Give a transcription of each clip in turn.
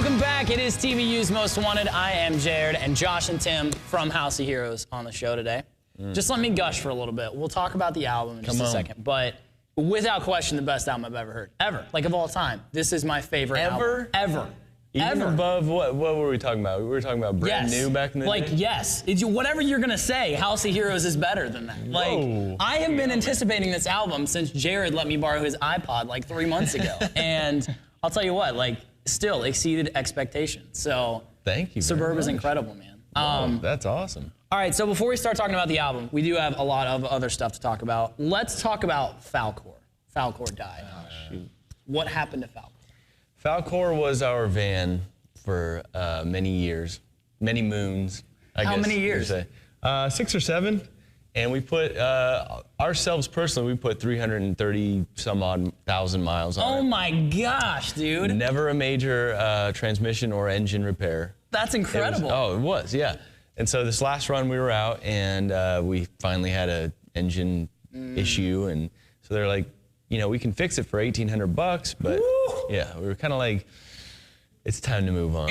Welcome back. It is TVU's Most Wanted. I am Jared, and Josh and Tim from House of Heroes on the show today. Just let me gush for a little bit. We'll talk about the album in just a second. But without question, the best album I've ever heard. Ever. Like, of all time. This is my favorite album. Ever. Even above, what were we talking about? We were talking about brand new back in the day? Like, yes. Whatever you're going to say, House of Heroes is better than that. Like, I have been anticipating this album since Jared let me borrow his iPod like 3 months ago. And I'll tell you what, like, still exceeded expectations. So, thank you. Suburb is incredible, man. That's awesome. All right, so before we start talking about the album, we do have a lot of other stuff to talk about. Let's talk about Falcor. Falcor died. Oh, shoot. What happened to Falcor? Falcor was our van for many years, many moons, I guess. How many years? 6 or 7. And we put, ourselves personally, we put 330 some odd thousand miles on it. Oh my gosh, dude. Never a major transmission or engine repair. That's incredible. It was, yeah. And so this last run we were out and we finally had a engine issue. And so they're like, you know, we can fix it for $1,800, but yeah, we were kind of like, it's time to move on.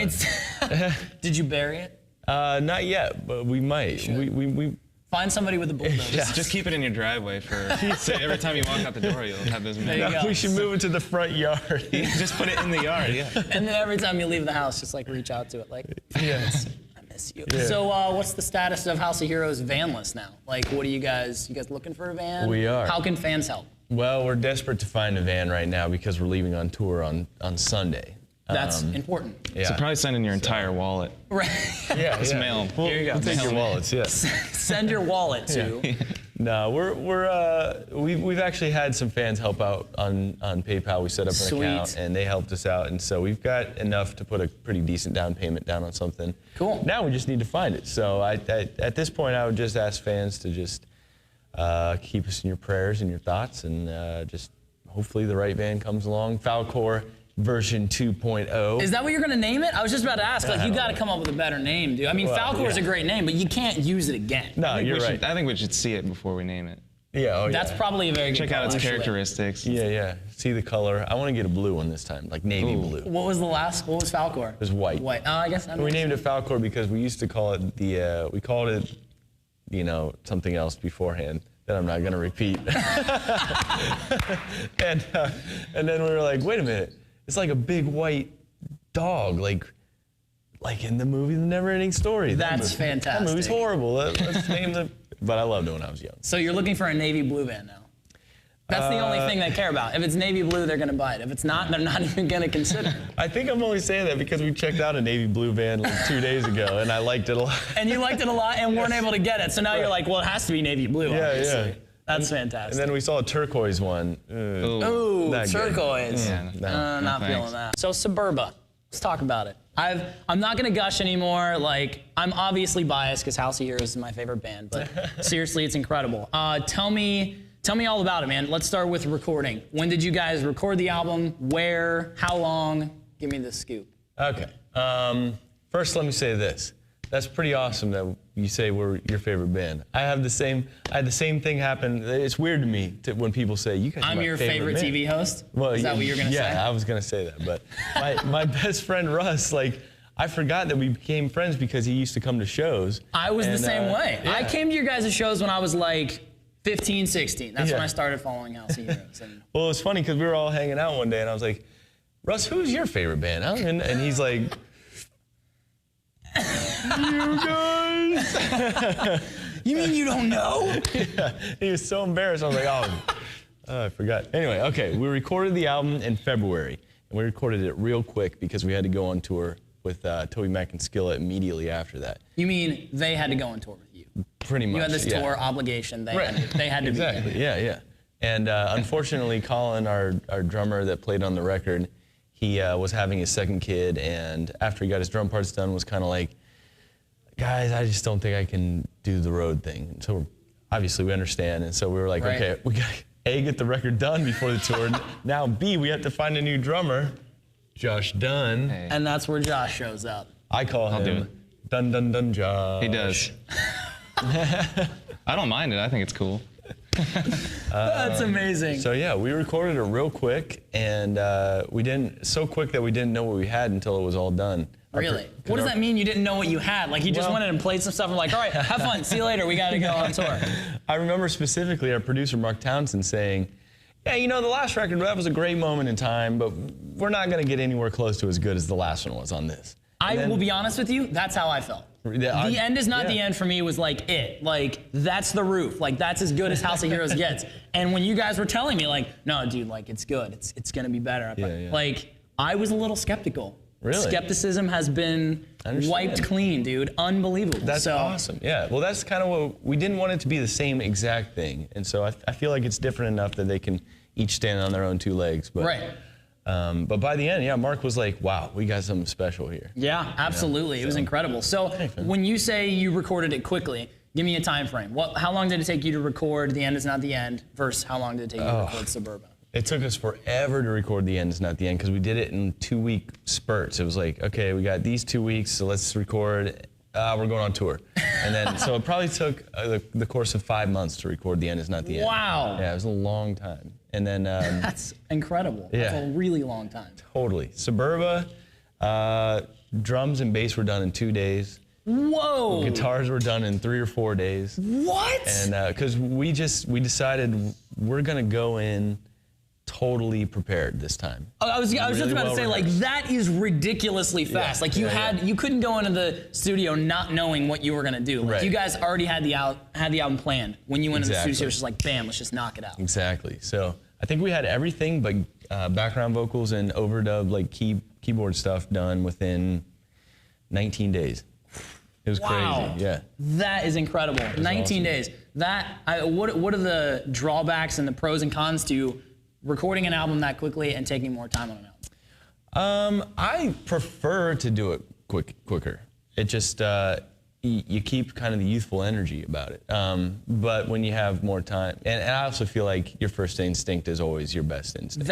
Did you bury it? Not yet, but we might. We Find somebody with a bulldozer. Just keep it in your driveway so every time you walk out the door, you'll have those. We should move it to the front yard. Just put it in the yard, yeah. And then every time you leave the house, just like reach out to it, like, yes. I miss you. Yeah. So what's the status of House of Heroes van list now? Like, what are you guys looking for a van? We are. How can fans help? Well, we're desperate to find a van right now because we're leaving on tour on Sunday. That's important. Yeah. So probably send in your entire wallet. Right. Yeah, Just mail them. Here you go. We'll take your wallets, yes. Send your wallet to. No, we've actually had some fans help out on PayPal. We set up an account and they helped us out, and so we've got enough to put a pretty decent down payment down on something. Cool. Now we just need to find it. So at this point, I would just ask fans to just keep us in your prayers and your thoughts, and just hopefully the right van comes along. Falcor version 2.0. Is that what you're going to name it? I was just about to ask. Like, you got to come up with a better name, dude. I mean, Falcor is a great name, but you can't use it again. No, you're right. I think we should see it before we name it. Yeah, That's probably a very good Check out its actually. characteristics. Yeah. See the color. I want to get a blue one this time, like navy blue. What was Falcor? It was white. White. I guess we named it Falcor because we used to call it we called it, you know, something else beforehand that I'm not going to repeat. and then we were like, wait a minute. It's like a big white dog, like in the movie The Never-Ending Story. That's fantastic. That movie's horrible. Let's name the. But I loved it when I was young. So you're looking for a navy blue van now. That's the only thing they care about. If it's navy blue, they're going to buy it. If it's not, they're not even going to consider it. I think I'm only saying that because we checked out a navy blue van like 2 days ago, and I liked it a lot. And you liked it a lot and weren't able to get it. So now you're like, well, it has to be navy blue, obviously. Yeah. That's fantastic. And then we saw a turquoise one. Ooh, turquoise. Yeah, not feeling that. So Suburba, let's talk about it. I'm not gonna gush anymore. Like, I'm obviously biased because House of Heroes is my favorite band, but seriously, it's incredible. Tell me all about it, man. Let's start with recording. When did you guys record the album? Where? How long? Give me the scoop. Okay. First, let me say this. That's pretty awesome that you say we're your favorite band. I had the same thing happen. It's weird to me when people say you guys are I'm my your favorite band. TV host? Well, is that what you're gonna say? Yeah, I was gonna say that. But my best friend Russ, like, I forgot that we became friends because he used to come to shows. I was the same way. Yeah. I came to your guys' shows when I was like 15, 16. That's when I started following House of Heroes. Well, it was funny because we were all hanging out one day and I was like, Russ, who's your favorite band? And he's like, you guys. You mean you don't know? Yeah, he was so embarrassed. I was like, oh, I forgot. Anyway, okay, we recorded the album in February, and we recorded it real quick because we had to go on tour with Toby Mac and Skilla immediately after that. You mean they had to go on tour with you? Pretty much. You had this tour obligation. They had to exactly. be there. Yeah. And unfortunately, Colin, our drummer that played on the record, he was having his second kid, and after he got his drum parts done, was kind of like, guys, I just don't think I can do the road thing. And so obviously we understand, and so we were like, okay, we got to A, get the record done before the tour. Now B, we have to find a new drummer, Josh Dun. Hey. And that's where Josh shows up. I call him Dun Dun Dun Josh. He does. I don't mind it. I think it's cool. That's amazing. So yeah, we recorded it real quick, and so quick that we didn't know what we had until it was all done. Really? What does that mean, you didn't know what you had? Like, you just went in and played some stuff and like, all right, have fun, see you later, we gotta go on tour. I remember specifically our producer, Mark Townsend, saying, yeah, you know, the last record, that was a great moment in time, but we're not gonna get anywhere close to as good as the last one was on this. I will be honest with you, that's how I felt. The end is not the end for me was like it. Like, that's the roof. Like, that's as good as House of Heroes gets. And when you guys were telling me, like, no, dude, like, it's good. It's gonna be better. Like, I was a little skeptical. Really? Skepticism has been wiped clean, dude. Unbelievable. That's awesome. Yeah. Well, that's kind of what we didn't want it to be the same exact thing, and so I feel like it's different enough that they can each stand on their own two legs. But, right. But by the end, yeah, Mark was like, "Wow, we got something special here." Yeah, absolutely. It was incredible. So when you say you recorded it quickly, give me a time frame. How long did it take you to record The End Is Not the End versus how long did it take you to record Suburban? It took us forever to record The End Is Not the End because we did it in 2-week spurts. It was like, okay, we got these 2 weeks, so let's record. We're going on tour. And then, so it probably took the course of 5 months to record The End Is Not the End. Wow. Yeah, it was a long time. And then. That's incredible. Yeah. That's a really long time. Totally. Suburba, drums and bass were done in 2 days. Whoa. Guitars were done in 3 or 4 days. What? And because we decided we're going to go in totally prepared this time. I was just about to say, like, that is ridiculously fast. Like, you couldn't go into the studio not knowing what you were gonna do. Like, you guys already had the album planned. When you went into the studio, it was just like, bam, let's just knock it out. Exactly. So I think we had everything but background vocals and overdub, like keyboard stuff done within 19 days. It was crazy. Yeah. That is incredible. 19 days. What are the drawbacks and the pros and cons to recording an album that quickly and taking more time on an album? I prefer to do it quicker. It just, you keep kind of the youthful energy about it. But when you have more time, and I also feel like your first instinct is always your best instinct.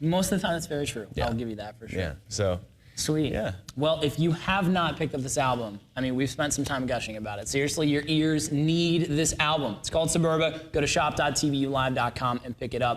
Most of the time that's very true. Yeah. I'll give you that for sure. Yeah, so. Sweet. Yeah. Well, if you have not picked up this album, I mean, we've spent some time gushing about it. Seriously, your ears need this album. It's called Suburba. Go to shop.tvulive.com and pick it up.